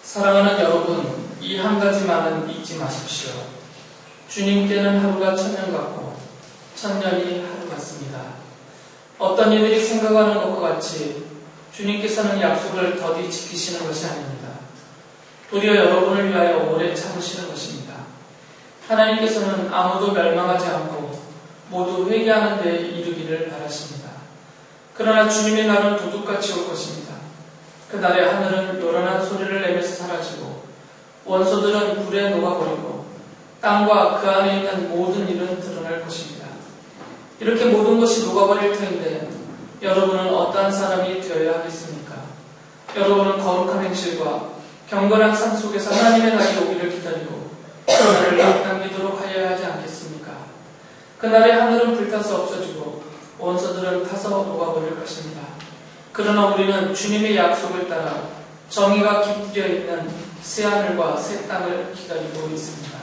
사랑하는 여러분, 이 한 가지만은 잊지 마십시오. 주님께는 하루가 천년 같고 천년이 하루 같습니다. 어떤 이들이 생각하는 것과 같이 주님께서는 약속을 더디 지키시는 것이 아닙니다. 도리어 여러분을 위하여 오래 참으시는 것입니다. 하나님께서는 아무도 멸망하지 않고 모두 회개하는 데에 이르기를 바라십니다. 그러나 주님의 날은 도둑같이 올 것입니다. 그날에 하늘은 요란한 소리를 내면서 사라지고 원소들은 불에 녹아버리고 땅과 그 안에 있는 모든 일은 드러날 것입니다. 이렇게 모든 것이 녹아버릴 터인데 여러분은 어떠한 사람이 되어야 하겠습니까? 여러분은 거룩한 행실과 경건한 삶 속에서 하나님의 날이 오기를 기다리고 그날을 앞당기도록 하여야 하지 않겠습니까? 그날에 하늘은 불타서 없어지고 원소들은 타서 녹아버릴 것입니다. 그러나 우리는 주님의 약속을 따라 정의가 깃들여 있는 새하늘과 새 땅을 기다리고 있습니다.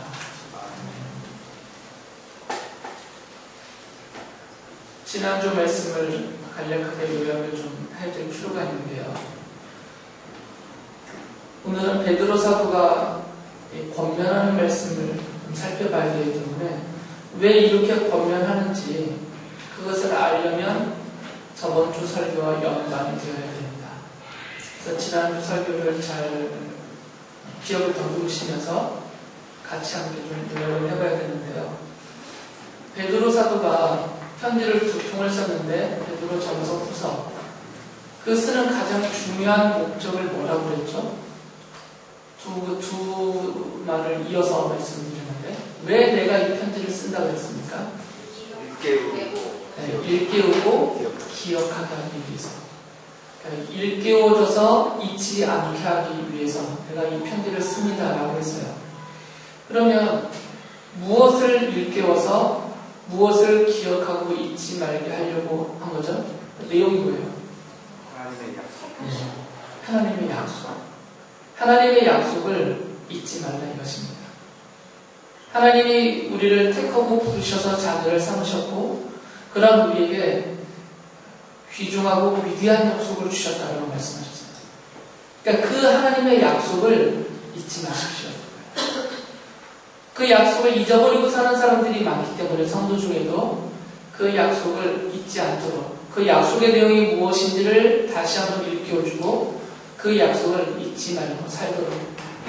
지난주 말씀을 간략하게 요약을 좀 해드릴 필요가 있는데요. 오늘은 베드로 사도가 권면하는 말씀을 좀 살펴봐야 되기 때문에 왜 이렇게 권면하는지 그것을 알려면 저번 주 설교와 연관이 되어야 됩니다. 그래서 지난주 설교를 잘 기억을 더듬으시면서 같이 함께 좀 요약을 해봐야 되는데요. 베드로 사도가 편지를 두 통을 썼는데 베드로 전서 후서 그 쓰는 가장 중요한 목적을 뭐라고 그랬죠? 두 말을 이어서 말씀드리는데 왜 내가 이 편지를 쓴다고 했습니까? 일깨우고 기억하게 하기 위해서. 그러니까 일깨워줘서 잊지 않게 하기 위해서 내가 이 편지를 씁니다라고 했어요. 그러면 무엇을 일깨워서 무엇을 기억하고 잊지 말게 하려고 한 거죠? 내용이 뭐예요? 하나님의 약속. 하나님의 약속. 하나님의 약속을 잊지 말라 이것입니다. 하나님이 우리를 택하고 부르셔서 자녀를 삼으셨고 그런 우리에게 귀중하고 위대한 약속을 주셨다고 말씀하셨습니다. 그러니까 그 하나님의 약속을 잊지 마십시오. 그 약속을 잊어버리고 사는 사람들이 많기 때문에 성도 중에도 그 약속을 잊지 않도록 그 약속의 내용이 무엇인지를 다시 한번 일깨워주고 그 약속을 잊지 말고 살도록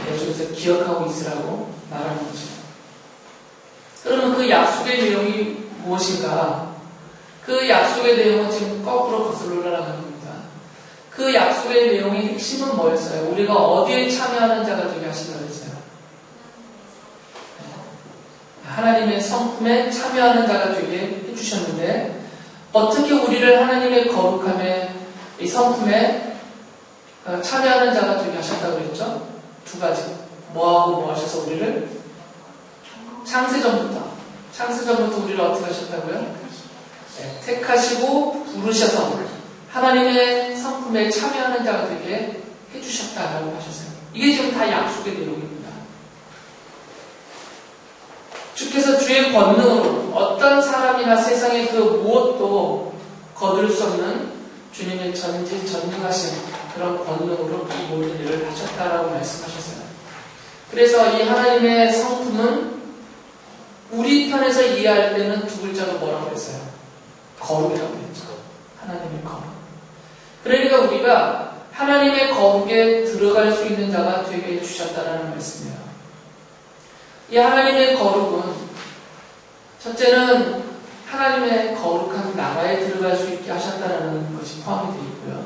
내 속에서 기억하고 있으라고 말하는 것입니다. 그러면 그 약속의 내용이 무엇인가? 그 약속의 내용은 지금 거꾸로 거슬러 올라가는 겁니다. 그 약속의 내용의 핵심은 뭐였어요? 우리가 어디에 참여하는 자가 되게 하신다고 했어요? 하나님의 성품에 참여하는 자가 되게 해주셨는데 어떻게 우리를 하나님의 거룩함에 이 성품에 참여하는 자가 되게 하셨다고 그랬죠? 두 가지. 뭐하고 뭐 하셔서 우리를? 창세전부터 우리를 어떻게 하셨다고요? 네, 택하시고 부르셔서 하나님의 성품에 참여하는 자가 되게 해주셨다라고 하셨어요. 이게 지금 다 약속의 내용입니다. 주께서 주의 권능으로 어떤 사람이나 세상의 그 무엇도 거둘 수 없는 주님의 전능하신 그런 권능으로 이 모든 일을 하셨다라고 말씀하셨어요. 그래서 이 하나님의 성품은 우리 편에서 이해할 때는 두 글자로 뭐라고 했어요? 거룩이라고 했죠. 하나님의 거룩. 그러니까 우리가 하나님의 거룩에 들어갈 수 있는 자가 되게 해주셨다는 말씀이에요. 이 하나님의 거룩은 첫째는 하나님의 거룩한 나라에 들어갈 수 있게 하셨다는 것이 포함이 되어 있고요.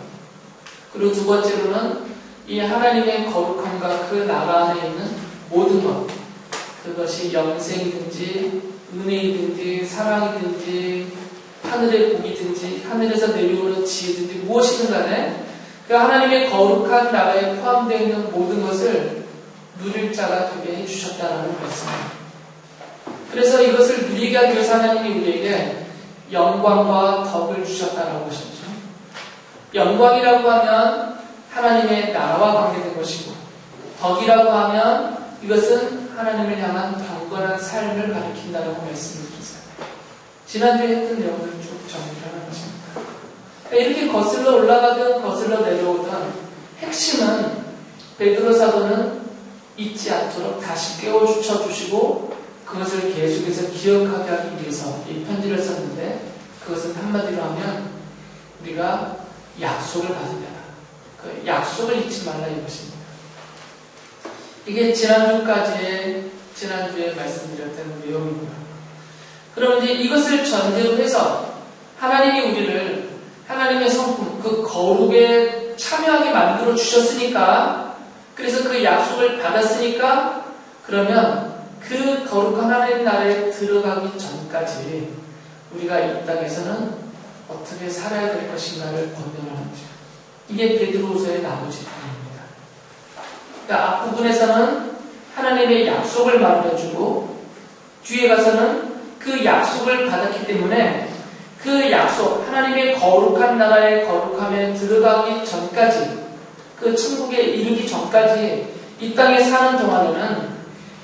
그리고 두 번째로는 이 하나님의 거룩함과 그 나라 안에 있는 모든 것, 그것이 영생이든지 은혜이든지 사랑이든지 하늘의 복이든지 하늘에서 내려오는 지혜든지 무엇이든 간에 그 하나님의 거룩한 나라에 포함되어 있는 모든 것을 누릴 자가 되게 해주셨다는 말씀입니다. 그래서 이것을 누리게 하기 위해서 하나님이 우리에게 영광과 덕을 주셨다라고 하셨죠. 영광이라고 하면 하나님의 나라와 관계된 것이고 덕이라고 하면 이것은 하나님을 향한 경건한 삶을 가리킨다라고 말씀을 드렸어요. 지난주에 했던 내용을 쭉 정리하는 것입니다. 이렇게 거슬러 올라가든 거슬러 내려오든 핵심은 베드로 사도는 잊지 않도록 다시 깨워주쳐 주시고 그것을 계속해서 기억하게 하기 위해서 이 편지를 썼는데, 그것은 한마디로 하면 우리가 약속을 받으라. 그 약속을 잊지 말라 이것입니다. 이게 지난주에 말씀드렸던 내용이고요. 그럼 이제 이것을 전제로 해서 하나님이 우리를 하나님의 성품, 그 거룩에 참여하게 만들어 주셨으니까, 그래서 그 약속을 받았으니까, 그러면 그 거룩한 하나님 나라에 들어가기 전까지 우리가 이 땅에서는 어떻게 살아야 될 것인가를 권면하는 거죠. 이게 베드로후서의 나머지 부분입니다. 그러니까 앞부분에서는 하나님의 약속을 말해주고, 뒤에 가서는 그 약속을 받았기 때문에 그 약속, 하나님의 거룩한 나라의 거룩함에 들어가기 전까지, 그 천국에 이르기 전까지 이 땅에 사는 동안에는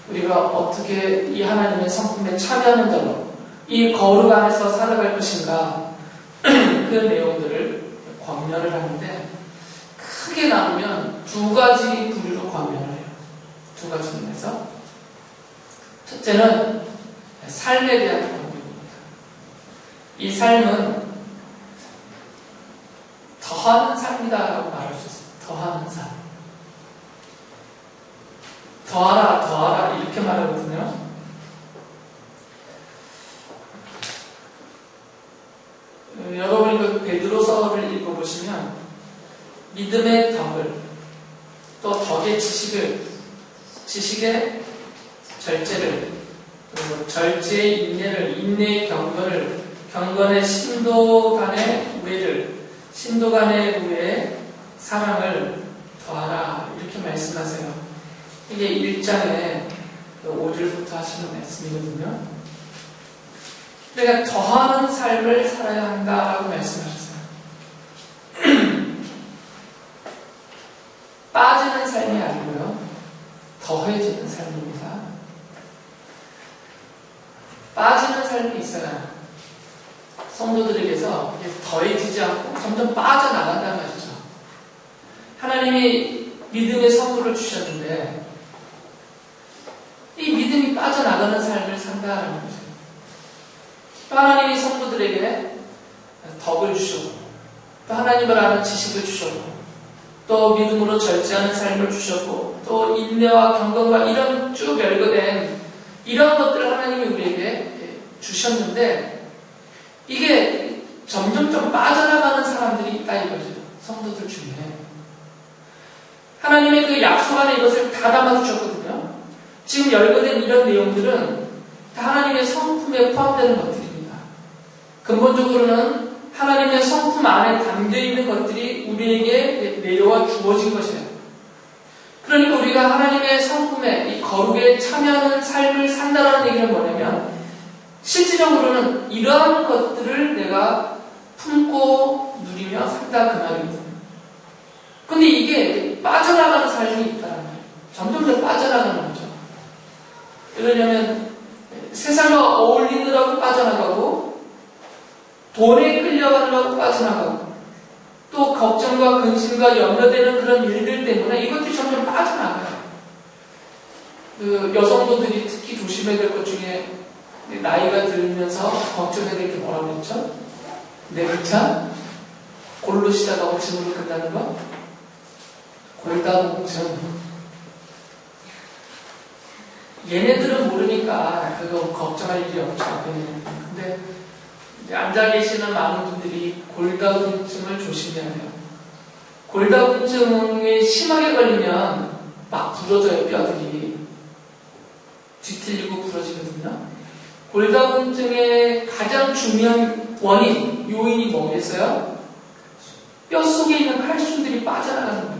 우리가 어떻게 이 하나님의 성품에 참여하는 자로 이 거룩 안에서 살아갈 것인가, 그 내용들을 권면을 하는데, 크게 나누면 두 가지 부류로 권면을 해요. 두 가지 면에서. 첫째는 삶에 대한 권면입니다. 이 삶은 더하는 삶이다라고 말할 수 있어요. 더하는 삶. 더하라, 더하라 이렇게 말하거든요. 여러분이 그 베드로서를 읽어보시면 믿음의 덕을, 또 덕의 지식의 절제를, 그리고 절제의 인내를, 인내의 경건을, 경건의 신도 간의 우애를, 신도 간의 우애의 사랑을 더하라 이렇게 말씀하세요. 이게 1장에 5절부터 하시는 말씀이거든요. 그러니까 더하는 삶을 살아야 한다라고 말씀하셨어요. 빠지는 삶이 아니고요, 더해지는 삶입니다. 빠지는 삶이 있어요. 성도들에게서 더해지지 않고 점점 빠져나간다는 말이죠. 하나님이 믿음의 선물을 주셨는데 이 믿음이 빠져나가는 삶을 산다라는 거죠. 또 하나님이 성도들에게 덕을 주셨고, 또 하나님을 아는 지식을 주셨고, 또 믿음으로 절제하는 삶을 주셨고, 또 인내와 경건과 이런 쭉 열거된 이런 것들을 하나님이 우리에게 주셨는데, 이게 점점점 빠져나가는 사람들이 있다 이거죠. 성도들 중에. 하나님의 그 약속 안에 이것을 다 담아주셨거든요. 지금 열거된 이런 내용들은 다 하나님의 성품에 포함되는 것들입니다. 근본적으로는 하나님의 성품 안에 담겨있는 것들이 우리에게 내려와 주어진 것이에요. 그러니까 우리가 하나님의 성품에, 이 거룩에 참여하는 삶을 산다는 얘기는 뭐냐면, 실질적으로는 이러한 것들을 내가 품고 누리며 산다 그 말이거든요. 근데 이게 빠져나가는 삶이 있다는 거예요. 점점 더 빠져나가는 거죠. 왜냐하면 세상과 어울리느라고 빠져나가고, 돈에 끌려가느라고 빠져나가고, 또 걱정과 근심과 염려되는 그런 일들 때문에 이것들이 점점 빠져나가요. 그 여성도들이 특히 조심해야 될 것 중에, 나이가 들면서 걱정해야 될 게 뭐라고 그랬죠? 내부차? 골로 시작하고 증으로 끝나는 거? 골다공증. 얘네들은 모르니까 그거 걱정할 일이 없죠. 근데 앉아 계시는 많은 분들이 골다공증을 조심해야 돼요. 골다공증에 심하게 걸리면 막 부러져요, 뼈들이. 뒤틀리고 부러지거든요. 골다공증의 가장 중요한 원인, 요인이 뭐겠어요? 뼈 속에 있는 칼슘들이 빠져나가는 거예요.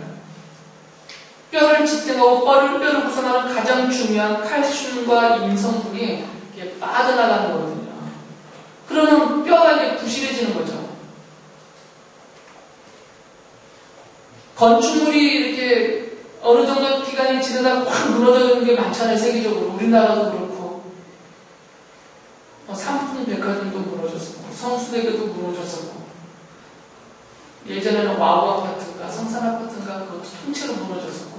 뼈를 지탱하고 뼈를 구성하는 가장 중요한 칼슘과 임성분이 이렇게 빠져나가는 거거든요. 그러면 뼈가 이제 부실해지는 거죠. 건축물이 이렇게 어느 정도 기간이 지나다 확 무너지는 게 많잖아요, 세계적으로. 우리나라도 그렇고. 삼풍백화점도 무너졌었고, 성수대교도 무너졌었고, 예전에는 와우 아파트인가 성산 아파트인가 그것도 통째로 무너졌었고,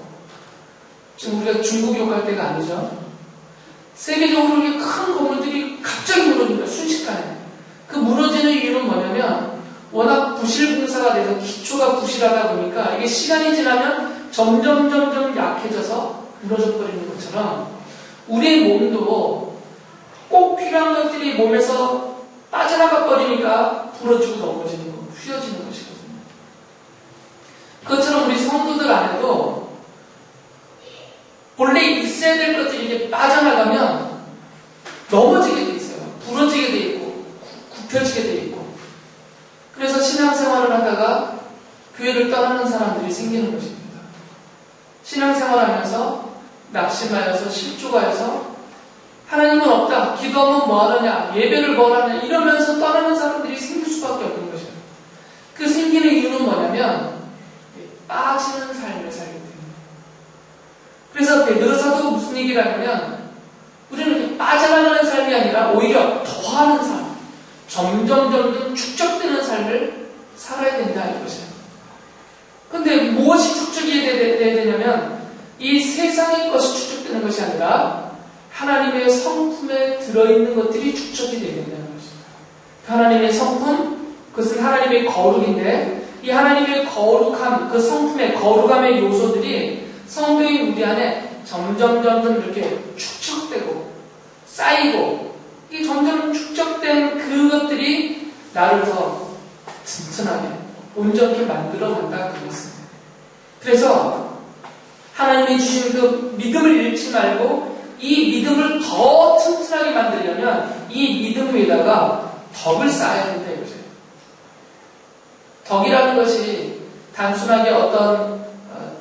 지금 우리가 중국 욕할 때가 아니죠. 세계적으로 이렇게 큰 건물들이 갑자기 무너집니다. 순식간에. 그 무너지는 이유는 뭐냐면 워낙 부실공사가 돼서 기초가 부실하다 보니까 이게 시간이 지나면 점점 약해져서 무너져 버리는 것처럼 우리의 몸도 꼭 필요한 것들이 몸에서 빠져나가 버리니까 부러지고 넘어지는 거, 휘어지는 것이거든요. 그것처럼 우리 성도들 안에도 원래 있어야 될 것들이 이게 빠져나가면 넘어지게 돼 있어요. 부러지게 돼 있고 굽혀지게 돼 있고 그래서 신앙생활을 하다가 교회를 떠나는 사람들이 생기는 것입니다. 신앙생활하면서 낙심하여서 실족하여서 하나님은 없다. 기도하면 뭐하느냐. 예배를 뭐하느냐. 이러면서 떠나는 사람들이 생길 수밖에 없는 것이에요. 그 생기는 이유는 뭐냐면 빠지는 삶을 살기 때문에. 그래서 베드로사도 무슨 얘기를 하냐면 우리는 빠져나가는 삶이 아니라 오히려 더하는 삶. 점점 축적되는 삶을 살아야 된다 이것이에요. 근데 무엇이 축적이 돼야 되냐면 이 세상의 것이 축적되는 것이 아니라 하나님의 성품에 들어있는 것들이 축적이 되야 된다는 것입니다. 하나님의 성품, 그것은 하나님의 거룩인데 이 하나님의 거룩함, 그 성품의 거룩함의 요소들이 성도인 우리 안에 점점 이렇게 축적되고 쌓이고 이 점점 축적된 그것들이 나를 더 튼튼하게 온전히 만들어 간다 그랬습니다. 그래서 하나님이 주신 그 믿음을 잃지 말고 이 믿음을 더 튼튼하게 만들려면 이 믿음 위에다가 덕을 쌓아야 된다 이거죠. 덕이라는 것이 단순하게 어떤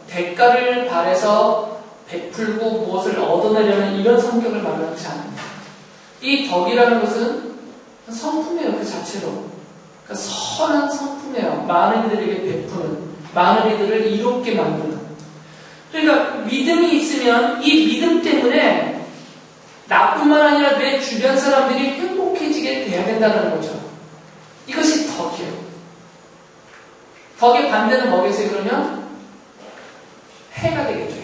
대가를 바래서 베풀고 무엇을 얻어내려는 이런 성격을 말하는 것이 아닙니다. 이 덕이라는 것은 성품이에요. 그 자체로. 그러니까 선한 성품이에요. 많은 이들에게 베푸는, 많은 이들을 이롭게 만드는. 그러니까 믿음이 있으면 이 믿음 때문에 나뿐만 아니라 내 주변 사람들이 행복해지게 돼야 된다는 거죠. 이것이 덕이에요. 덕의 반대는 뭐겠어요? 그러면 해가 되겠죠.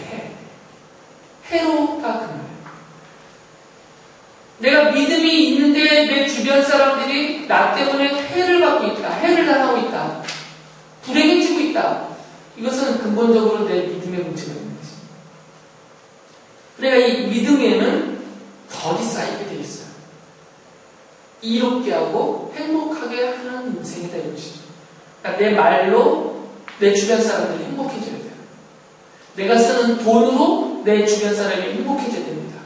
해로가 그 말이에요. 내가 믿음이 있는데 내 주변 사람들이 나 때문에 해를 받고 있다. 해를 당하고 있다. 불행해지고 있다. 이것은 근본적으로 내 믿음의 문제가 있는 것입니다. 그러니까 이 믿음 위에는 덕이 쌓이게 되어 있어요. 이롭게 하고 행복하게 하는 인생이다 이것이죠. 그러니까 내 말로 내 주변 사람들이 행복해져야 돼요. 내가 쓰는 돈으로 내 주변 사람이 행복해져야 됩니다.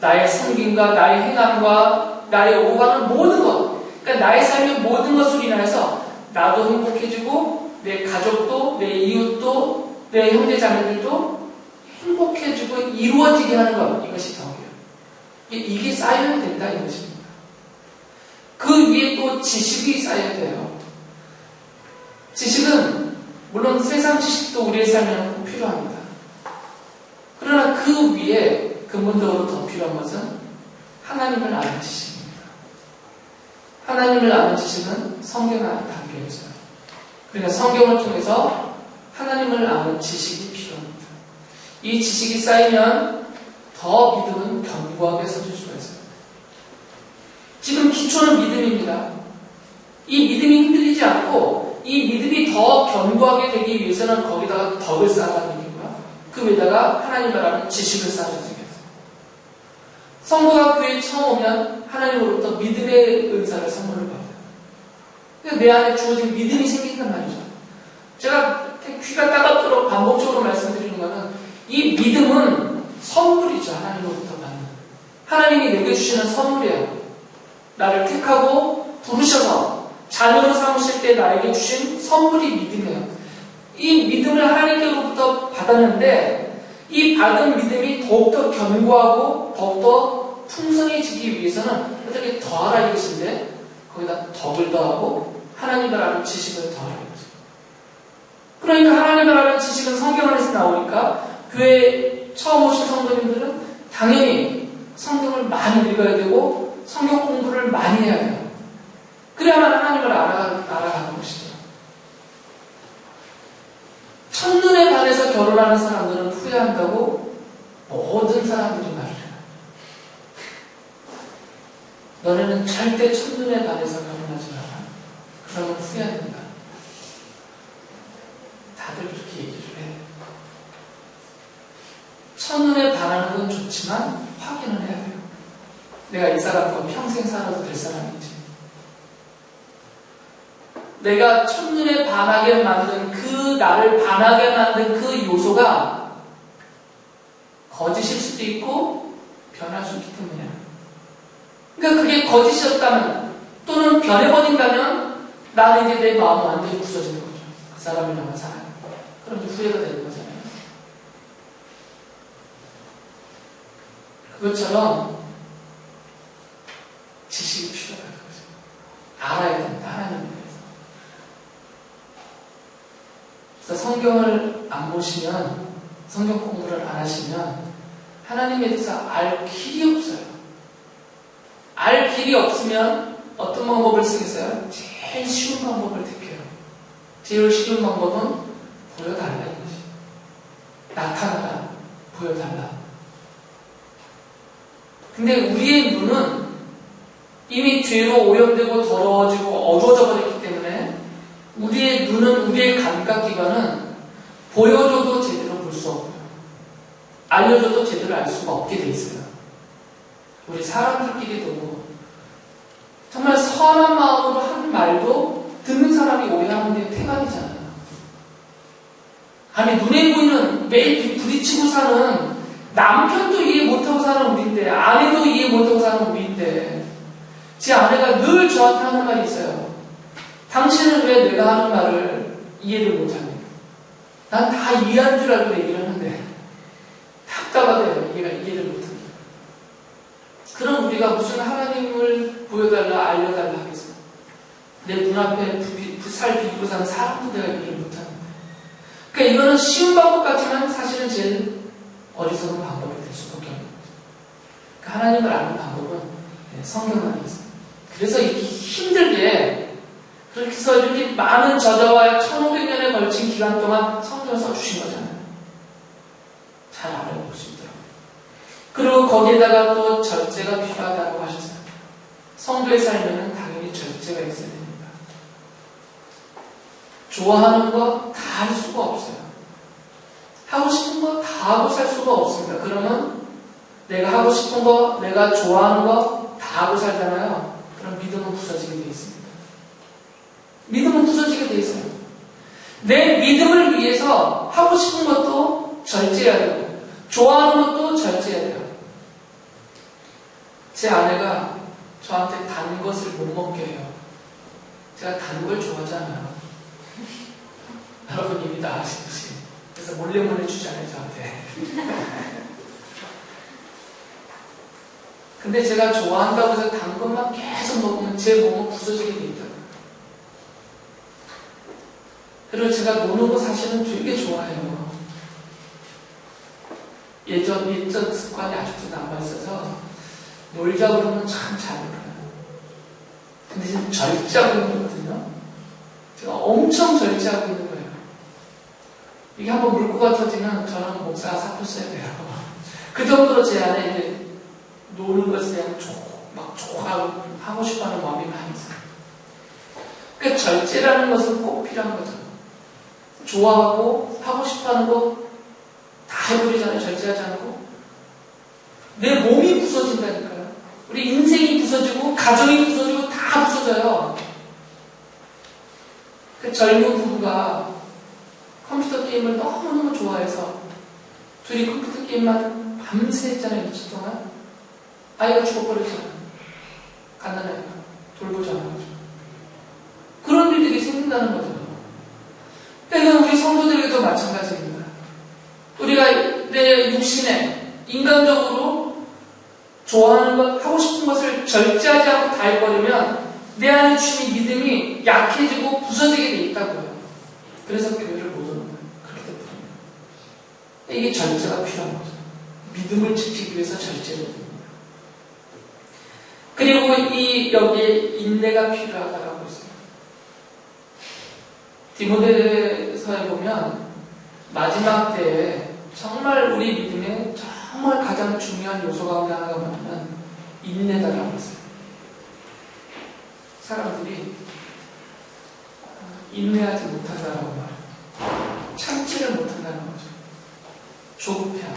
나의 섬김과 나의 행함과 나의 오가는 모든 것, 그러니까 나의 삶의 모든 것으로 인하여서 나도 행복해지고 내 가족도, 내 이웃도, 내 형제 자매들도 행복해지고 이루어지게 하는 것, 이것이 덕이에요. 이게 쌓여야 된다 이것입니다. 그 위에 또 지식이 쌓여야 돼요. 지식은 물론 세상 지식도 우리의 삶에는 꼭 필요합니다. 그러나 그 위에 근본적으로 더 필요한 것은 하나님을 아는 지식입니다. 하나님을 아는 지식은 성경 안에 담겨 있어요. 그러니까 성경을 통해서 하나님을 아는 지식이 필요합니다. 이 지식이 쌓이면 더 믿음은 견고하게 서질 수가 있어요. 지금 기초는 믿음입니다. 이 믿음이 흔들리지 않고 이 믿음이 더 견고하게 되기 위해서는 거기다가 덕을 쌓아가는 얘기고요. 그 위에다가 하나님을 아는 지식을 쌓아주는 얘기예요. 성도가 교회에 처음 오면 하나님으로부터 믿음의 은사를 선물을 받아요. 내 안에 주어진 믿음이 생긴단 말이죠. 제가 귀가 따갑도록 반복적으로 말씀드리는 것은 이 믿음은 선물이죠. 하나님으로부터 받는. 하나님이 내게 주시는 선물이에요. 나를 택하고 부르셔서 자녀로 삼으실 때 나에게 주신 선물이 믿음이에요. 이 믿음을 하나님께로부터 받았는데 이 받은 믿음이 더욱더 견고하고 더욱더 풍성해지기 위해서는 어떻게 더하라 이것인데 거기다 덕을 더하고 하나님을 아는 지식을 더하라 이거죠. 그러니까 하나님을 아는 지식은 성경 안에서 나오니까 교회에 처음 오신 성도님들은 당연히 성경을 많이 읽어야 되고 성경 공부를 많이 해야 돼요. 그래야만 하나님을 알아가는 것이죠. 첫눈에 반해서 결혼하는 사람들은 후회한다고 모든 사람들이 말을 해요. 너네는 절대 첫눈에 반해서 결혼하지 마라. 그러면 후회한다. 다들 그렇게 얘기를 해. 첫눈에 반하는 건 좋지만 확인을 해야 돼요. 내가 이 사람과 평생 살아도 될 사람인지. 내가 첫눈에 반하게 만든 그 나를 반하게 만든 그 요소가 거짓일 수도 있고 변할 수 있기 때문이야. 그러니까 그게 거짓이었다면 또는 변해버린다면 나는 이제 내 마음은 완전히 부서지는 거죠. 그 사람을 나만 살아요. 그럼 이제 후회가 되는 거잖아요. 그것처럼 지식이 필요하다는 거죠. 알아야 된다. 하나님에 대해서. 그래서 성경을 안 보시면, 성경 공부를 안 하시면 하나님에 대해서 알 길이 없어요. 알 길이 없으면 어떤 방법을 쓰겠어요? 제일 쉬운 방법을 택해요. 제일 쉬운 방법은 보여달라 이거지. 나타나라. 보여달라. 근데 우리의 눈은 이미 죄로 오염되고 더러워지고 어두워져 버렸기 때문에 우리의 눈은, 우리의 감각기관은 보여줘도 제대로 볼 수 없고요. 알려줘도 제대로 알 수가 없게 돼 있어요. 우리 사람들끼리도 정말 선한 마음으로 하는 말도 듣는 사람이 오해하는 게 태반이잖아요. 아니 눈에 보이는 매일 부딪히고 사는 남편도 이해 못하고 사는 우리인데, 아내도 이해 못하고 사는 우리인데, 제 아내가 늘 저한테 하는 말이 있어요. 당신은 왜 내가 하는 말을 이해를 못하냐? 난 다 이해한 줄 알고 얘기를 하는데 답답하대요. 얘가 이해를 못합니다. 그럼 우리가 무슨 하나님을 보여달라, 알려달라 하겠어요? 내 눈앞에 살 비비고 사는 사람도 내가 이해를 못하는데. 그러니까 이거는 쉬운 방법 같지만 사실은 제일 어리석은 방법이 될 수밖에 없는 거죠. 그러니까 하나님을 아는 방법은 성경 안에 있어요. 그래서 이렇게 힘들게 그렇게 해서 이렇게 많은 저자와 1500년에 걸친 기간 동안 성경을 써주신 거잖아요. 잘 알아볼 수 있도록. 그리고 거기에다가 또 절제가 필요하다고 하셨어요. 성도의 삶에는 당연히 절제가 있어야 됩니다. 좋아하는 거 다 할 수가 없어요. 하고 싶은 거 다 하고 살 수가 없습니다. 그러면 내가 하고 싶은 거, 내가 좋아하는 거 다 하고 살잖아요. 그럼 믿음은 부서지게 돼 있습니다. 믿음은 부서지게 돼 있어요. 내 믿음을 위해서 하고 싶은 것도 절제해야 되고 좋아하는 것도 절제해야 돼요. 제 아내가 저한테 단 것을 못 먹게 해요. 제가 단 걸 좋아하잖아요. 여러분 이미 다 아시듯이. 그래서 몰래 주잖아요, 저한테. 근데 제가 좋아한다고 해서 단 것만 계속 먹으면 제 몸은 부서지게 돼 있더라고요. 그리고 제가 노는 거 사실은 되게 좋아해요. 예전 습관이 아직도 남아있어서 놀자 그러면 참 잘 놀아요. 근데 지금 절제하고 있는 거거든요. 제가 엄청 절제하고 있는 거예요. 이게 한번 물고가 터지면 저는 목사가 사표 써야 돼요. 그 정도로 제 안에 이제 노는 것에 대한 막 하고 싶어 하는 마음이 많이 있어요. 그러니까 절제라는 것은 꼭 필요한 거죠. 좋아하고 하고 싶어 하는 거 다 해버리잖아요. 절제하지 않고. 내 몸이 부서진다니까요. 우리 인생이 부서지고 가정이 부서지고 다 부서져요. 그 젊은 부부가 컴퓨터 게임을 너무너무 좋아해서 둘이 컴퓨터 게임만 밤새 했잖아요. 며칠 동안. 아이가 죽어버렸잖아요. 갓난아이가. 돌보지 않아가지고. 그런 일들이 생긴다는 거죠. 그러니까 우리 성도들에게도 마찬가지입니다. 우리가 내 육신에 인간적으로 좋아하는 것, 하고 싶은 것을 절제하지 않고 다 해버리면 내 안에 주신 믿음이 약해지고 부서지게 돼 있다고요. 그래서 교회를 못 오는 거예요. 그렇게 되거든요. 이게 절제가 필요한 거죠. 믿음을 지키기 위해서 절제를 합니다. 그리고 여기에 인내가 필요하다고 했어요. 디모데서에 보면 마지막 때에 정말 우리 믿음에 정말 가장 중요한 요소 가운데 하나가 뭐냐면 인내다라고 했어요. 사람들이 인내하지 못한다라고 말해요. 참지를 못한다는 거죠. 조급해요.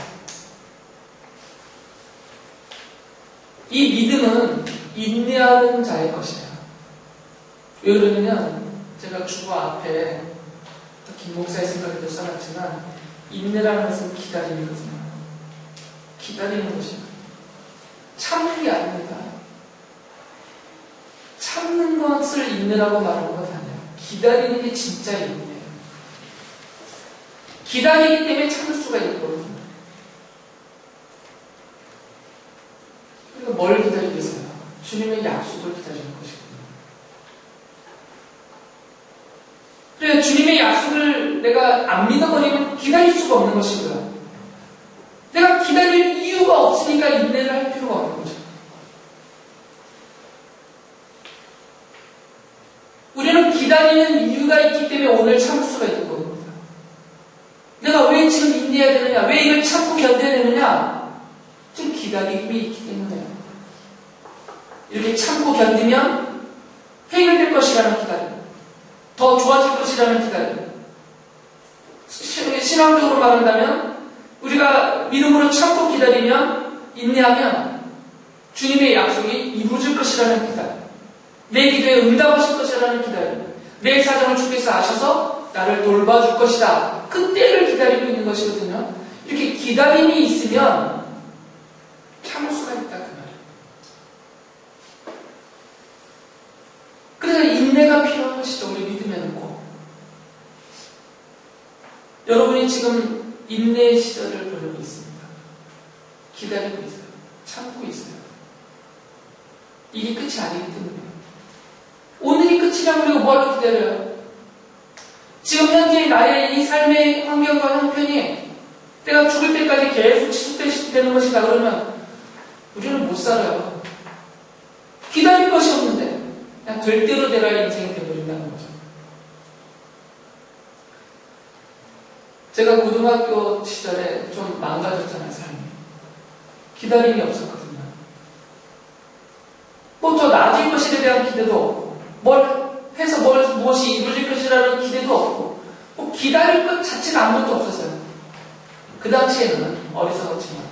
이 믿음은 인내하는 자의 것이에요. 왜 그러냐면 제가 주보 앞에 김 목사의 생각에도 써놨지만 인내라는 것은 기다림이거든요. 기다리는 것이에요. 참는 게 아닙니다. 참는 것을 인내라고 말하는 것 아니에요. 기다리는 게 진짜 인내예요. 기다리기 때문에 참을 수가 있거든요. 그러니까 뭘 기다리고 있어요? 주님의 약속을 기다리는 것이거든요. 그래, 주님의 약속을 내가 안 믿어버리면 기다릴 수가 없는 것이고요. 내가 기다릴 이유가 없으니까 인내를 할 필요가 없는 거죠. 우리는 기다리는 이유가 있기 때문에 오늘 참을 수가 있는 겁니다. 내가 왜 지금 인내해야 되느냐? 왜 이걸 참고 견뎌야 되느냐? 지금 기다림이 있기 때문에요. 이렇게 참고 견디면 해결될 것이라는 기다림, 더 좋아질 것이라는 기다림. 신앙적으로 말한다면 우리가 믿음으로 참고 기다리면, 인내하면 주님의 약속이 이루어질 것이라는 기다림, 내 기도에 응답하실 것이라는 기다림, 내 사정을 주께서 아셔서 나를 돌봐줄 것이다. 그때를 기다리고 있는 것이거든요. 이렇게 기다림이 있으면 참을 수가 있다, 그 말이에요. 그래서 인내가 필요한 것이죠. 우리 믿음에는 꼭. 여러분이 지금 인내의 시절을 보내고 있습니다. 기다리고 있어요. 참고 있어요. 이게 끝이 아니기 때문에. 오늘이 끝이라면 우리가 뭐하러 기다려요? 지금 현재 나의 이 삶의 환경과 형편이 내가 죽을 때까지 계속 지속되는 것이다 그러면 우리는 못 살아요. 기다릴 것이 없는데 그냥 될 대로 되라 인생이 되어버린다는 거죠. 제가 고등학교 시절에 좀 망가졌잖아요, 삶이. 기다림이 없었거든요. 뭐 더 나아질 것에 대한 기대도 없고, 뭘 해서 무엇이 이루어질 것이라는 기대도 없고, 뭐 기다릴 것 자체가 아무것도 없었어요. 그 당시에는 어리석었지만.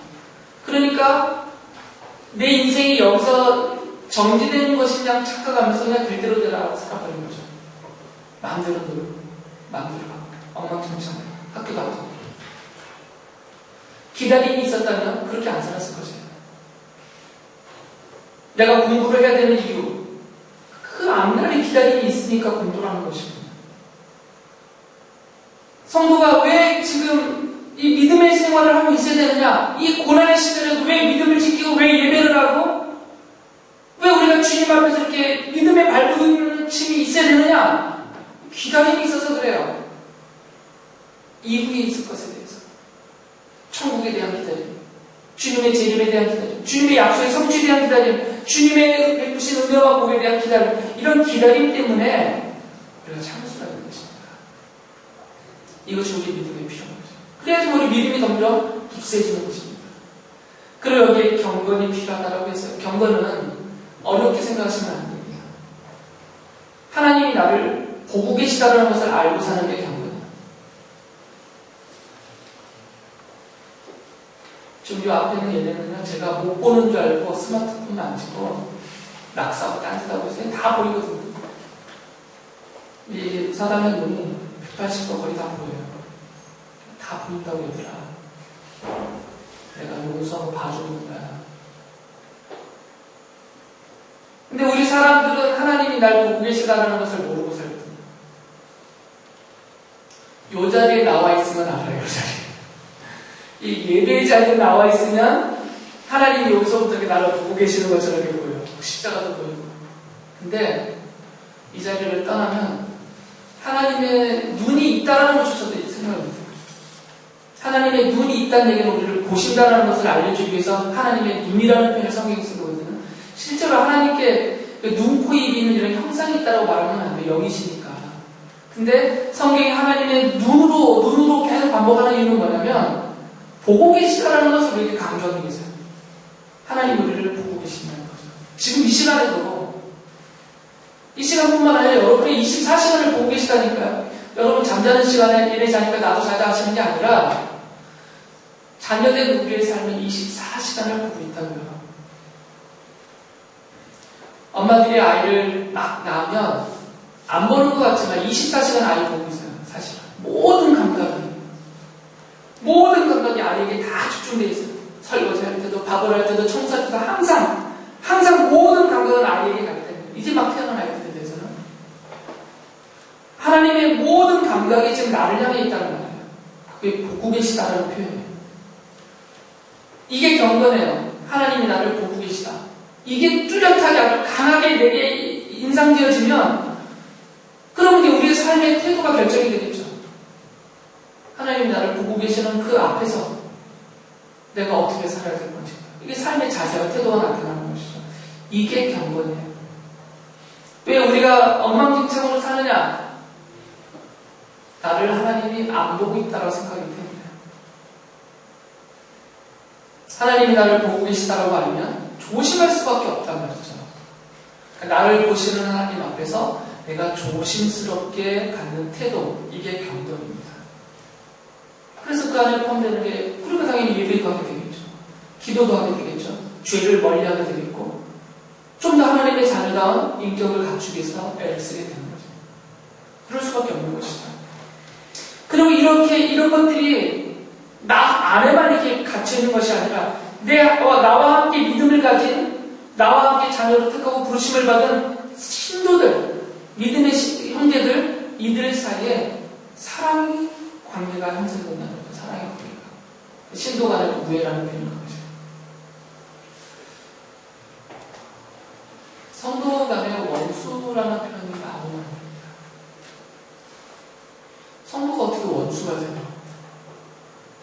그러니까 내 인생이 여기서 정지되는 것이 그냥 착각하면서 그냥 될 대로 되라 살아버린 거죠. 마음대로 놀고, 마음대로 가고, 엉망진창 학교도 안 가고. 기다림이 있었다면 그렇게 안 살았을 것이에요. 내가 공부를 해야 되는 이유, 그 앞날에 기다림이 있으니까 공부를 하는 것입니다. 성도가 왜 지금 이 믿음의 생활을 하고 있어야 되느냐? 이 고난의 시절에도 왜 믿음을 지키고 왜 예배를 하고 왜 우리가 주님 앞에서 이렇게 믿음의 발부침이 있어야 되느냐? 기다림이 있어서 그래요. 이후에 있을 것에 대해서. 천국에 대한 기다림, 주님의 재림에 대한 기다림, 주님의 약속의 성취에 대한 기다림, 주님의 베푸신 은혜와 복에 대한 기다림, 이런 기다림 때문에 우리가 참을 수가 있는 것입니다. 이것이 우리 믿음에 필요한 거죠. 그래야지 우리 믿음이 점점 굳세지는 것입니다. 그리고 여기에 경건이 필요하다고 했어요. 경건은 어렵게 생각하시면 안 됩니다. 하나님이 나를 보고 계시다는 것을 알고 사는 게 경건이에요. 지금 이 앞에 있는 얘네는요, 제가 못 보는 줄 알고 스마트폰 만지고 낙서하고 딴짓하고 있어요. 다 보이거든요. 이 사람의 눈이 180도 거리 다 보여요. 다 보인다고 얘들아. 내가 용서하고 봐주는 거야. 근데 우리 사람들은 하나님이 날 보고 계시다는 것을 모르고 살거든요. 이 자리에 나와 있으면 알아요, 이 자리에. 이 예배의 자리에 나와 있으면 하나님이 여기서부터 나를 보고 계시는 것처럼 보여요. 십자가도 보이고. 근데 이 자리를 떠나면 하나님의 눈이 있다는 것조차도 생각을 못해요. 하나님의 눈이 있다는 얘기는 우리를 보신다는 것을 알려주기 위해서 하나님의 눈이라는 표현을 성경에 쓴 거거든요. 실제로 하나님께 눈, 코, 입이 있는 이런 형상이 있다고 말하면 안 돼요. 영이시니까. 근데 성경이 하나님의 눈으로 계속 반복하는 이유는 뭐냐면 보고 계시다라는 것을 우리에게 강조하고 계세요. 하나님 우리를 보고 계신다는 거죠. 지금 이 시간에도 이 시간뿐만 아니라 여러분이 24시간을 보고 계시다니까요. 여러분 잠자는 시간에 얘네 자니까 나도 자자 하시는 게 아니라 자녀된 우리의 삶은 24시간을 보고 있다고요. 엄마들이 아이를 막 낳으면 안 보는 것 같지만 24시간 아이 보고 있어요. 사실은 모든 감각이 아이에게 다 집중되어 있어요. 설거지 할 때도, 밥을 할 때도, 청소할 때도 항상 모든 감각은 아이에게 가기 때문에 이제 막 태어난 아이들에 대해서는 하나님의 모든 감각이 지금 나를 향해 있다는 말이에요. 그게 보고 계시다는 표현이에요. 이게 경건해요. 하나님이 나를 보고 계시다. 이게 뚜렷하게 아주 강하게 내게 인상되어지면 그러면 이제 우리의 삶의 태도가 결정이 되겠죠. 하나님이 나를 보고 계시는 그 앞에서 내가 어떻게 살아야 될 건지 이게 삶의 자세와 태도가 나타나는 것이죠. 이게 경건이에요. 왜 우리가 엉망진창으로 사느냐? 나를 하나님이 안 보고 있다고 생각이 때문에 하나님이 나를 보고 계시다고 알면 조심할 수밖에 없단 말이죠. 그러니까 나를 보시는 하나님 앞에서 내가 조심스럽게 갖는 태도, 이게 경건입니다. 그래서 그 안에 포함되는 게 우리가 당연히 예배도 하게 되겠죠. 기도도 하게 되겠죠. 죄를 멀리하게 되겠고 좀 더 하나님의 자녀다운 인격을 갖추기 위해서 애를 쓰게 되는 거죠. 그럴 수밖에 없는 것이죠. 그리고 이런 것들이 나 안에만 이렇게 갇혀있는 것이 아니라 나와 함께 믿음을 가진 나와 함께 자녀로 택하고 부르심을 받은 신도들, 믿음의 형제들, 이들 사이에 사랑의 관계가 형성된다는 거죠. 사랑의 관계가. 신도 간의 우애라는 표현인 거죠. 성도 간의 원수라는 표현이 나오는 겁니다. 성도가 어떻게 원수가 돼요?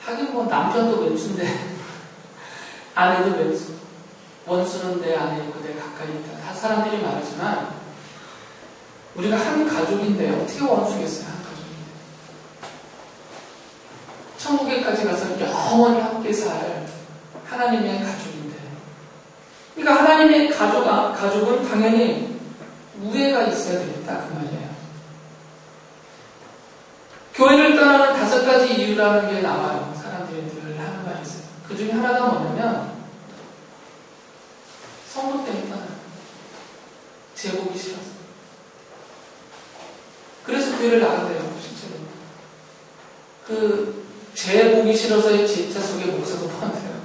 하긴 뭐 남편도 원수인데 아내도 원수. 원수는 내 안에 있고 내 가까이 있다. 다 사람들이 말하지만 우리가 한 가족인데 어떻게 원수겠어요? 한 가족인데. 천국에까지 가서 영원히 함께 살 하나님의 가족인데. 그러니까 하나님의 가족은 당연히 우애가 있어야 되겠다 그 말이에요. 교회를 떠나는 5가지 이유라는 게 나와요. 사람들이 늘 하는 말이 있어요. 그 중에 하나가 뭐냐면 성도 때문에 떠나요. 제복이 싫어서. 그래서 교회를 나간대요. 실제로. 제복이 싫어서의 제자 속에 목사도 포함돼요.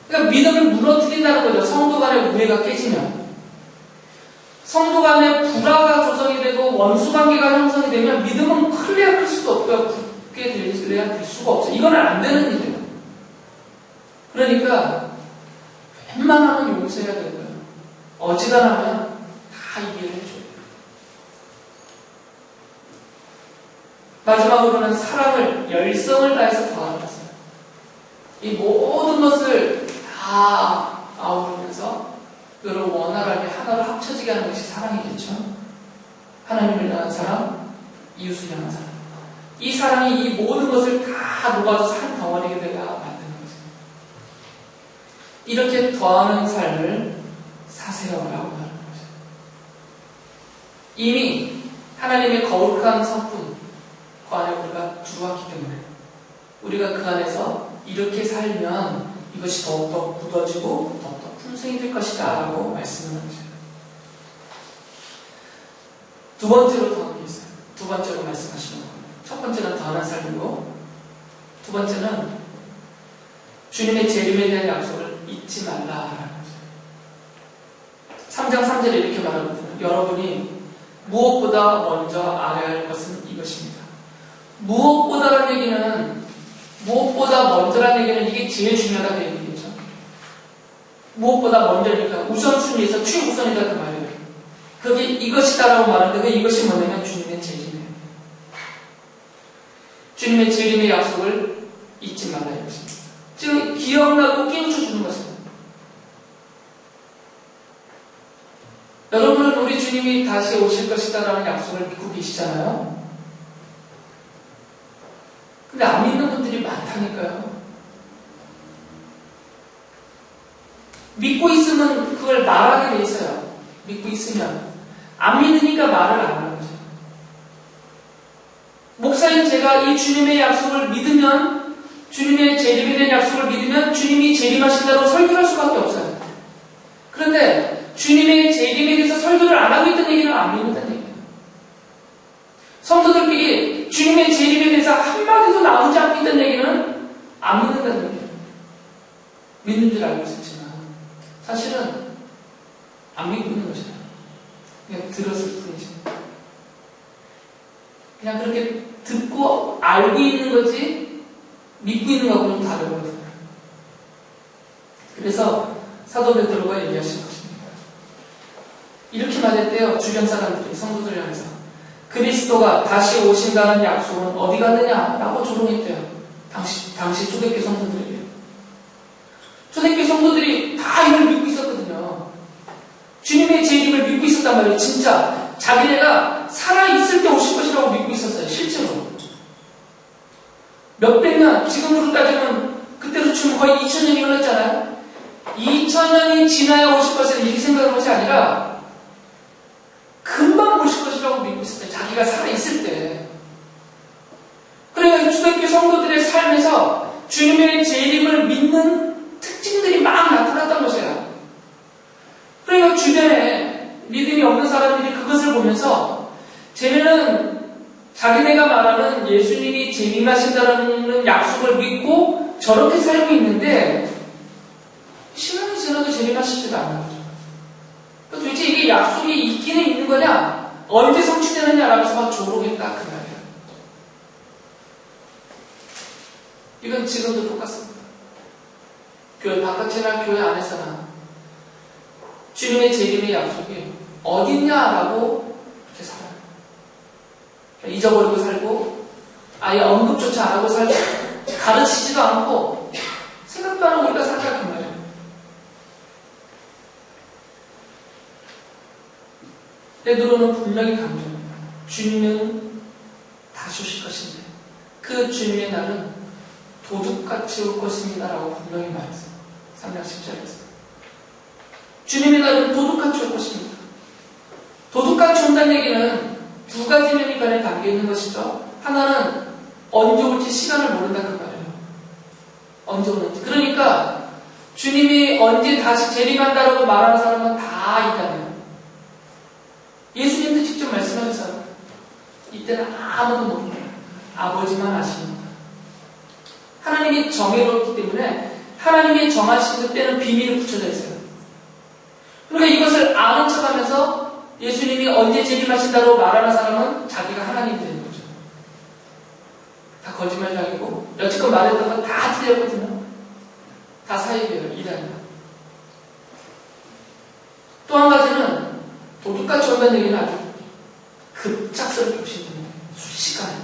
그러니까 믿음을 무너뜨린다는 거죠. 성도 간의 우애가 깨지면. 성도 간의 불화가 조성이 되고 원수관계가 형성이 되면 믿음은 클래야 클 수도 없고요. 굳게 될 수가 없어요. 이거는 안 되는 일이에요. 그러니까 웬만하면 용서해야 되고요. 어지간하면 다 이해를 해줘야 돼요. 마지막으로는 사랑을, 열성을 다해서 더하는 것을. 이 모든 것을 다 아우르면서 그를 원활하게 하나로 합쳐지게 하는 것이 사랑이겠죠. 하나님을 향한 사랑, 이웃을 향한 사랑. 이 사랑이 이 모든 것을 다 녹아서 한 덩어리가 되게 만드는 거죠. 이렇게 더하는 삶을 사세요라고 하는 거죠. 이미 하나님의 거룩한 성품 그 안에 우리가 들어왔기 때문에 우리가 그 안에서 이렇게 살면 이것이 더욱더 굳어지고 더욱더 풍성이 될 것이다 라고 말씀을 하죠. 두 번째로 더하는 게 있어요. 두 번째로 말씀하시는 겁니다. 첫 번째는 더하는 삶이고 두 번째는 주님의 재림에 대한 약속을 잊지 말라라는 거죠. 3장 3절에 이렇게 말하거든요. 여러분이 무엇보다 먼저 알아야 할 것은 이것입니다. 무엇보다 먼저라는 얘기는 이게 제일 중요하다는 얘기겠죠. 무엇보다 먼저니까 우선순위에서 최우선이다 그 말이에요. 그게 이것이다라고 말하는데 그 이것이 뭐냐면 주님의 재림이에요. 주님의 재림의 약속을 잊지 말라 이것입니다. 지금 기억나고 깨우쳐 주는 것입니다. 여러분은 우리 주님이 다시 오실 것이다라는 약속을 믿고 계시잖아요. 근데 안 믿는 분들이 많다니까요. 믿고 있으면 그걸 말하게 돼 있어요. 믿고 있으면. 안 믿으니까 말을 안 하는 거죠. 목사인 제가 이 주님의 약속을 믿으면, 주님의 재림에 대한 약속을 믿으면 주님이 재림하신다고 설교할 수밖에 없어요. 그런데 주님의 재림에 대해서 설교를 안 하고 있다는 얘기는 안 믿는다는 얘기예요. 성도들끼리 주님의 재림에 대해서 한마디도 나오지 않고 있다는 얘기는 안 믿는다는 얘기예요. 믿는 줄 알고 있었지만 사실은 안 믿고 있는 것이에요. 그냥 들었을 뿐이죠. 그냥 그렇게 듣고 알고 있는 거지 믿고 있는 거하고는 다르거든요. 그래서 사도 베드로가 얘기하신 것입니다. 이렇게 말했대요. 주변 사람들이 성도들을 향해서 그리스도가 다시 오신다는 약속은 어디 갔느냐라고 조롱했대요. 당시 초대교회 성도들에게. 초대교회 성도들이 다 이걸 믿고 있었거든요. 주님의 재림을 믿고 있었단 말이에요. 진짜 자기네가 살아있을 때 오실 것이라고 믿고 있었어요. 실제로. 몇백 년, 지금으로 따지면 그때로 치면 거의 2000년이 흘렀잖아요. 2000년이 지나야 오실 것이라 이렇게 생각한 것이 아니라 금방 오실 것이라고 믿고 있었어요. 자기가 살아있을 때. 그러니까 초대교회 성도들의 삶에서 주님의 재림을 믿는 특징들이 막 나타났던 것이에요. 그러니까 주변에 믿음이 없는 사람들이 그것을 보면서 쟤네는 자기네가 말하는 예수님이 재림하신다는 약속을 믿고 저렇게 살고 있는데 시간이 지나도 재림하시지도 않는 거죠. 도대체 이게 약속이 있기는 있는 거냐? 언제 성취되느냐라면서 막 조롱했다 그 말이에요. 이건 지금도 똑같습니다. 교회 바깥이나 교회 안에서나 주님의 재림의 약속이 어딨냐라고 이렇게 살아요. 잊어버리고 살고 아예 언급조차 안 하고 살고 가르치지도 않고 생각도 안 하고 우리가 살다 그 말이에요. 베드로는 분명히 강조합니다. 주님은 다시 오실 것인데 그 주님의 날은 도둑같이 올 것입니다라고 분명히 말했어요. 3장 10절에서 주님의 날은 도둑같이 올 것입니다. 도둑같이 온다는 얘기는 두 가지 면이 간에 담겨 있는 것이죠. 하나는 언제 올지 시간을 모른다 그 말이에요. 언제 오는지. 그러니까 주님이 언제 다시 재림한다라고 말하는 사람은 다 있다면 예수님도 직접 말씀하셨어요. 이때는 아무도 모릅니다. 아버지만 아십니다. 하나님이 정해놓기 때문에 하나님이 정하신 그때는 비밀이 붙여져 있어요. 그러니까 이것을 아는 척하면서 예수님이 언제 재림하신다고 말하는 사람은 자기가 하나님이 되는 거죠. 다 거짓말장이고 여지껏 말했던 건 다 틀렸거든요. 다 사입이에요. 이단이다. 또 한 가지는 도둑같이 온다는 얘기는 아주 급작스럽게 오신다는 거예요. 순식간에.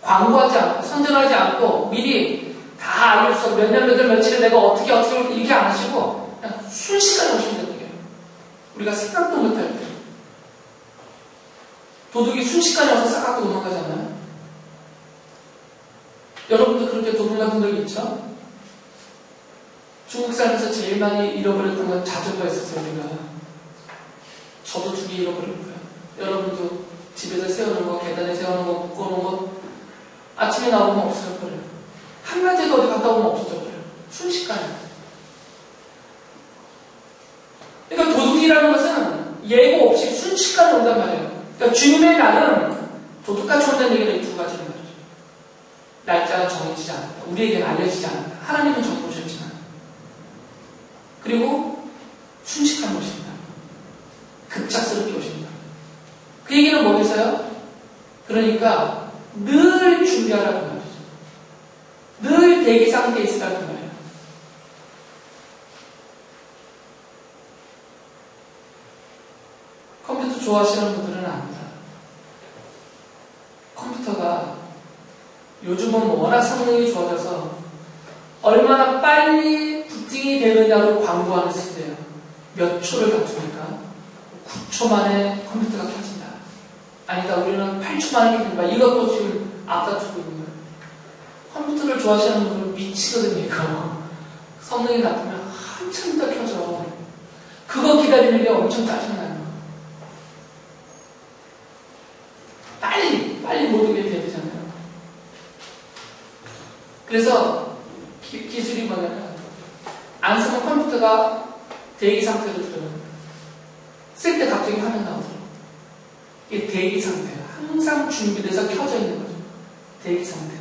광고하지 않고 선전하지 않고 미리 다 알려서 몇 년 몇 월 며칠에 내가 어떻게 이렇게 안 하시고 그냥 순식간에 오신다는 얘기예요. 우리가 생각도 못할 때 도둑이 순식간에 와서 싹 갖고 도망가지 않나요? 여러분도 그렇게 도둑 같은 적이 있죠? 중국 살면서 제일 많이 잃어버렸던 건 자전거였었어요. 우리가. 저도 2개 잃어버렸고요. 여러분도 집에서 세우는 거, 계단에 세우는 거, 묶어놓은 거 아침에 나오면 없어져 버려요. 한낮에도 어디 갔다 오면 없어져 버려요. 순식간에. 그러니까 도둑이라는 것은 예고 없이 순식간에 온단 말이에요. 그러니까 주님의 날은 도둑같이 온다는 얘기는 이 두 가지는 말이죠. 날짜가 정해지지 않았다. 우리에게는 알려지지 않았다. 하나님은 정해오셨지만. 그리고 순식간에 오신다. 급작스럽게 오신다. 그 얘기는 뭐겠어요? 그러니까 늘 준비하라는 말이죠. 늘 대기 상태에 있으라는 말이에요. 컴퓨터 좋아하시는 분들은 압니다. 컴퓨터가 요즘은 워낙 성능이 좋아져서 얼마나 빨리 부팅이 되느냐로 광고하는 시대예요. 몇 초를 다투니까 9초 만에 컴퓨터가 켜진다. 아니다, 우리는 8초 만에 켜진다. 이것도 지금 앞다투고 있는 거예요. 컴퓨터를 좋아하시는 분들은 미치거든요, 이거. 성능이 나쁘면 한참 있다 켜져. 그거 기다리는 게 엄청 짜증나요. 빨리 모든 게 돼야 되잖아요. 그래서 기술이 뭐냐면, 안 쓰면 컴퓨터가 대기 상태로 들어가는 거예요. 쓸 때 갑자기 화면 나오더라고요. 이게 대기 상태예요. 항상 준비돼서 켜져 있는 거죠. 대기 상태.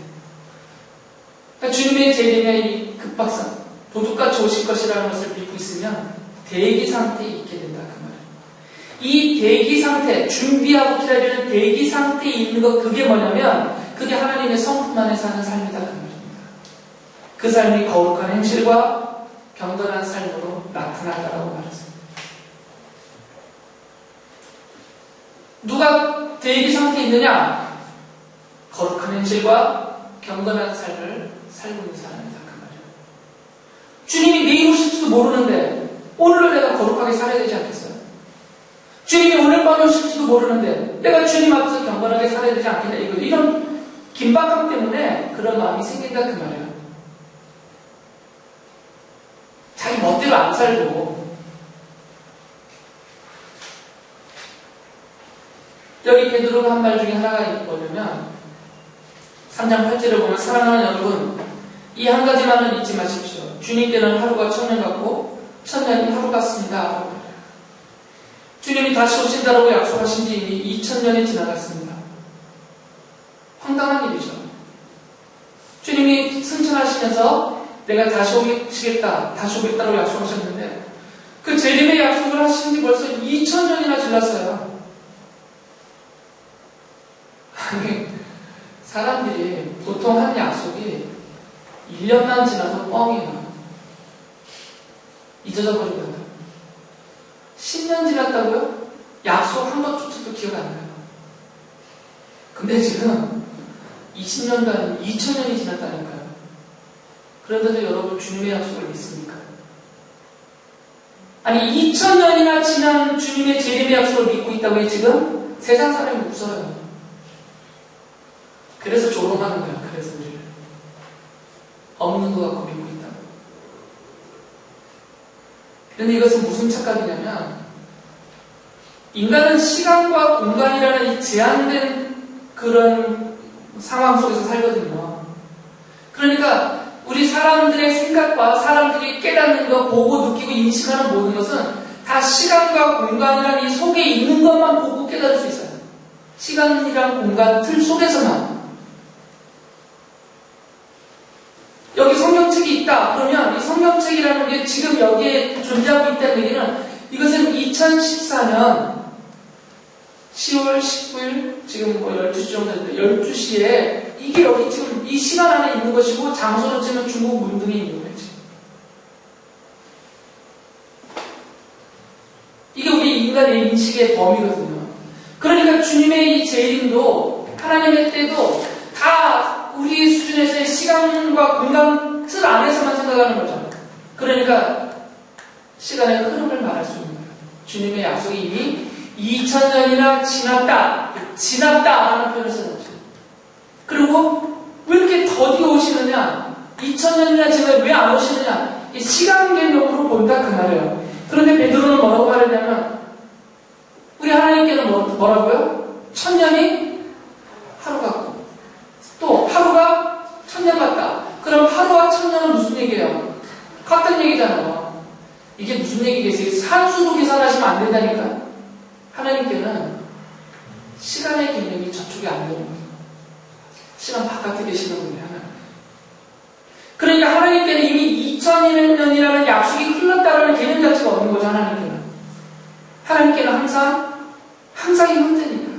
그러니까 주님의 재림의 이 급박성, 도둑같이 오실 것이라는 것을 믿고 있으면 대기 상태에 있게 된다 그 말이에요. 이 대기 상태, 준비하고 기다리는 대기 상태에 있는 것, 그게 뭐냐면 그게 하나님의 성품 안에 사는 삶이다 그 말입니다. 그 삶이 거룩한 행실과 경건한 삶으로 나타난다라고 말했습니다. 누가 대기 상태에 있느냐? 거룩한 행실과 경건한 삶을 살고 있는 사람이다 그 말이에요. 주님이 내일 오실지도 모르는데 오늘을 내가 거룩하게 살아야 되지 않겠어요? 주님이 오늘 밤에 오실지도 모르는데 내가 주님 앞에서 경건하게 살아야 되지 않겠냐, 이런 긴박함 때문에 그런 마음이 생긴다 그 말이에요. 자기 멋대로 안 살고, 여기 베드로가 한 말 중에 하나가 뭐냐면 3장 8절을 보면, 사랑하는 여러분, 이 한 가지만은 잊지 마십시오. 주님께는 하루가 천년 같고 천년이 하루 같습니다. 주님이 다시 오신다라고 약속하신 지 이미 2000년이 지나갔습니다. 황당한 일이죠. 주님이 승천하시면서 내가 다시 오겠다라고 약속하셨는데 그 재림의 약속을 하신 지 벌써 2000년이나 지났어요. 아니, 사람들이 보통 하는 약속이 1년만 지나도 뻥이에요. 잊어져 버리거든요. 10년 지났다고요? 약속 한 번조차도 기억 안 나요. 근데 지금 20년도 아니고 2000년이 지났다니까요. 그런데도 여러분 주님의 약속을 믿습니까? 아니 2000년이나 지난 주님의 재림의 약속을 믿고 있다고 해 지금 세상 사람이 웃어요. 그래서 조롱하는 거야. 그래서 우리를 없는 것 같고 믿고 있다고. 그런데 이것은 무슨 착각이냐면, 인간은 시간과 공간이라는 이 제한된 그런 상황 속에서 살거든요. 그러니까 우리 사람들의 생각과 사람들이 깨닫는 것, 보고 느끼고 인식하는 모든 것은 다 시간과 공간이라는 이 속에 있는 것만 보고 깨달을 수 있어요. 시간이란 공간 틀 속에서만. 여기 성경책이 있다. 그러면 이 성경책이라는 게 지금 여기에 존재하고 있다는 얘기는, 이것은 2014년 10월 19일, 지금 뭐 12시 정도 됐는데, 12시에 이게 여기 지금 이 시간 안에 있는 것이고, 장소는 지금 중국 문등에 있는 거지. 이게 우리 인간의 인식의 범위거든요. 그러니까 주님의 이 재림도, 하나님의 때도 다 우리 수준에서의 시간과 공간 틀 안에서만 생각하는 거죠. 그러니까 시간의 흐름을 말할 수 있는 거예요. 주님의 약속이 이미 2000년이나 지났다 라는 표현을 쓰는 거죠. 그리고 왜 이렇게 더디 오시느냐, 2000년이나 지나면 왜 안 오시느냐, 이 시간 개념으로 본다 그 말이에요. 그런데 베드로는 뭐라고 말했냐면, 우리 하나님께는 뭐라고요? 1000년이 하루 같고, 또 하루가 1000년 같다. 그럼 하루와 1000년은 무슨 얘기예요? 같은 얘기잖아요. 이게 무슨 얘기겠어요? 산수로 계산하시면 안 된다니까. 하나님께는 시간의 개념이 저쪽에 안 되는 거예요. 시간 바깥에 계시는 분이 하나님. 그러니까 하나님께는 이미 2000년이라는 약속이 흘렀다라는 개념 자체가 없는 거죠. 하나님께는. 하나님께는 항상 현재니까.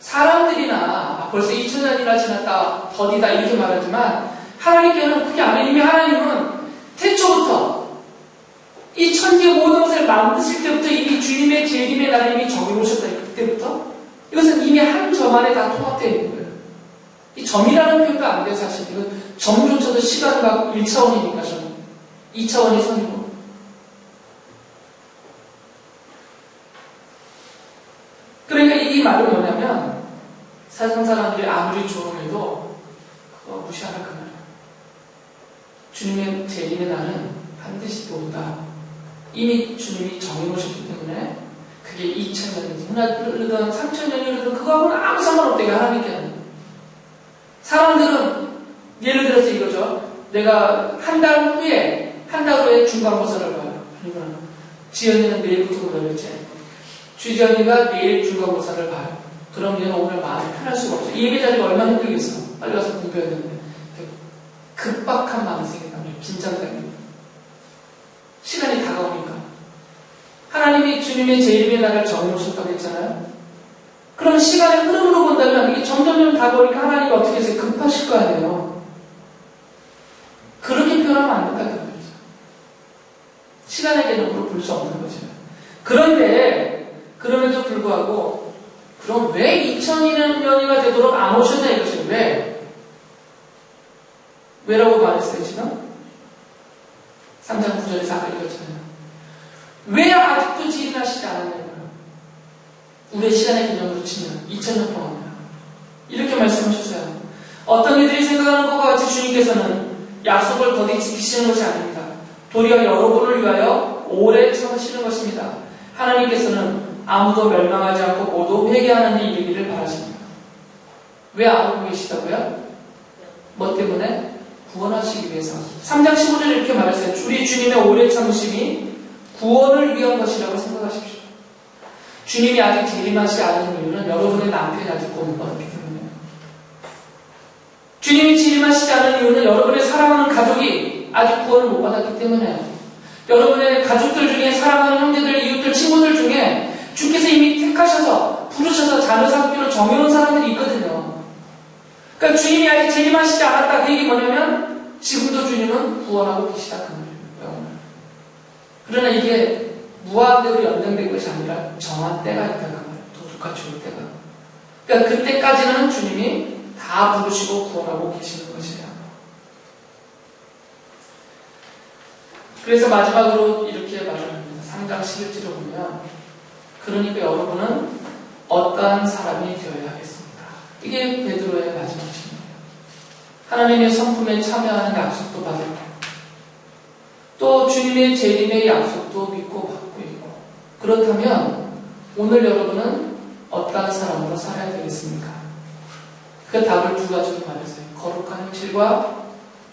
사람들이나 벌써 2000년이나 지났다, 더디다 이렇게 말하지만, 하나님께는 그게 아니에요. 이미 하나님은 태초부터 이 천지 모든 것을 만드실 때부터 이미 주님의 재림의 날에 이미 정해오셨다. 그때부터 이것은 이미 한 점 안에 다 통합되어 있는 거예요. 이 점이라는 표현도 안 돼요. 사실 이건 점조차도 시간과 1차원이니까 점, 2차원이 선이고. 그러니까 이 말은 뭐냐면, 세상 사람들이 아무리 조롱해도 그거 무시하라 그 말이에요. 주님의 재림의 날은 반드시 또 온다. 이미 주님이 정해놓으셨기 때문에 그게 2000년이든 흐르든 3000년이 흐르든 그거하고는 아무 상관없대요. 하나님께는. 사람들은 예를 들어서 이거죠. 내가 한 달 후에 중간고사를 봐요. 그러면 지연이는 내일부터 그러겠지. 주지연이가 내일 중간고사를 봐요. 그럼 얘는 오늘 마음이 편할 수가 없어. 이 예배 자리가 얼마나 힘들겠어. 빨리 와서 공부해야 되는데. 급박한 마음이 생긴단 말이에요. 긴장감이. 시간이 다가오니까. 하나님이 주님의 재림의 날을 정해놓으셨다고 했잖아요. 그럼 시간의 흐름으로 본다면 이게 점점 다가오니까 하나님이 어떻게 해서 급하실 거 아니에요. 그렇게 표현하면 안 된다는 거죠. 시간의 개념으로 볼 수 없는 거죠. 그런데 그럼에도 불구하고 그럼 왜 2000년이나 되도록 안 오셨나 이거죠. 왜? 왜라고 말했어요 지금? 3장 9절에서 아까 읽었잖아요. 왜 아직도 지인하시지 않았냐고요. 우리의 시간의 개념으로 치면 2000년 동안이야. 이렇게 말씀하셨어요. 어떤 이들이 생각하는 것과 같이 주님께서는 약속을 더디 지키시는 것이 아닙니다. 도리어 여러분을 위하여 오래 참으시는 것입니다. 하나님께서는 아무도 멸망하지 않고 모두 회개하는 데 이르기를 바라십니다. 왜 안 오고 계시다고요? 뭐 때문에? 구원하시기 위해서. 3장 15절에 이렇게 말했어요. 우리 주님의 오래 참으심이 구원을 위한 것이라고 생각하십시오. 주님이 아직 재림하지 않은 이유는 여러분의 남편이 아직 구원을 못 받았기 때문이에요. 주님이 재림하시지 않은 이유는 여러분의 사랑하는 가족이 아직 구원을 못 받았기 때문이에요. 여러분의 가족들 중에 사랑하는 형제들, 이웃들, 친구들 중에 주께서 이미 택하셔서 부르셔서 자녀 삼기로 정해놓은 사람들이 있거든요. 그러니까 주님이 아직 재림하시지 않았다. 그 얘기 뭐냐면 지금도 주님은 구원하고 계시다. 그 말이에요. 그러나 이게 무한대로 연장된 것이 아니라 정한 때가 있다. 그 말이에요. 도둑같이 올 때가. 그러니까 그때까지는 주님이 다 부르시고 구원하고 계시는 것이에요. 그래서 마지막으로 이렇게 말을 합니다. 3장 11절을 보면 그러니까 여러분은 어떠한 사람이 되어야 하겠습니까? 이게 베드로의 마지막 질문이에요. 하나님의 성품에 참여하는 약속도 받았고 또 주님의 재림의 약속도 믿고 받고 있고 그렇다면 오늘 여러분은 어떠한 사람으로 살아야 되겠습니까? 그 답을 두 가지로 말했어요. 거룩한 행실과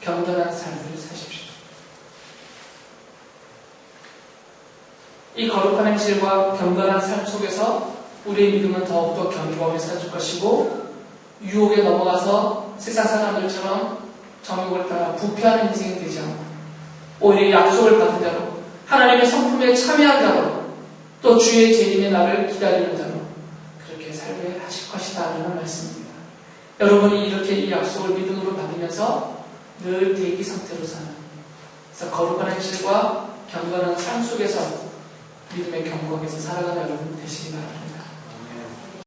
겸손한 삶을 사십시오. 이 거룩한 행실과 겸손한 삶 속에서 우리의 믿음은 더욱더 견고해질 것이고 유혹에 넘어가서 세상 사람들처럼 정욕을 따라 부패하는 인생이 되지 않고 오히려 약속을 받은 자로 하나님의 성품에 참여한 자로 또 주의 재림의 날을 기다리는 자로 그렇게 살게 하실 것이다 라는 말씀입니다. 여러분이 이렇게 이 약속을 믿음으로 받으면서 늘 대기 상태로 사는 그래서 거룩한 행실과 경건한 삶 속에서 믿음의 경고에서 살아가는 여러분 되시기 바랍니다.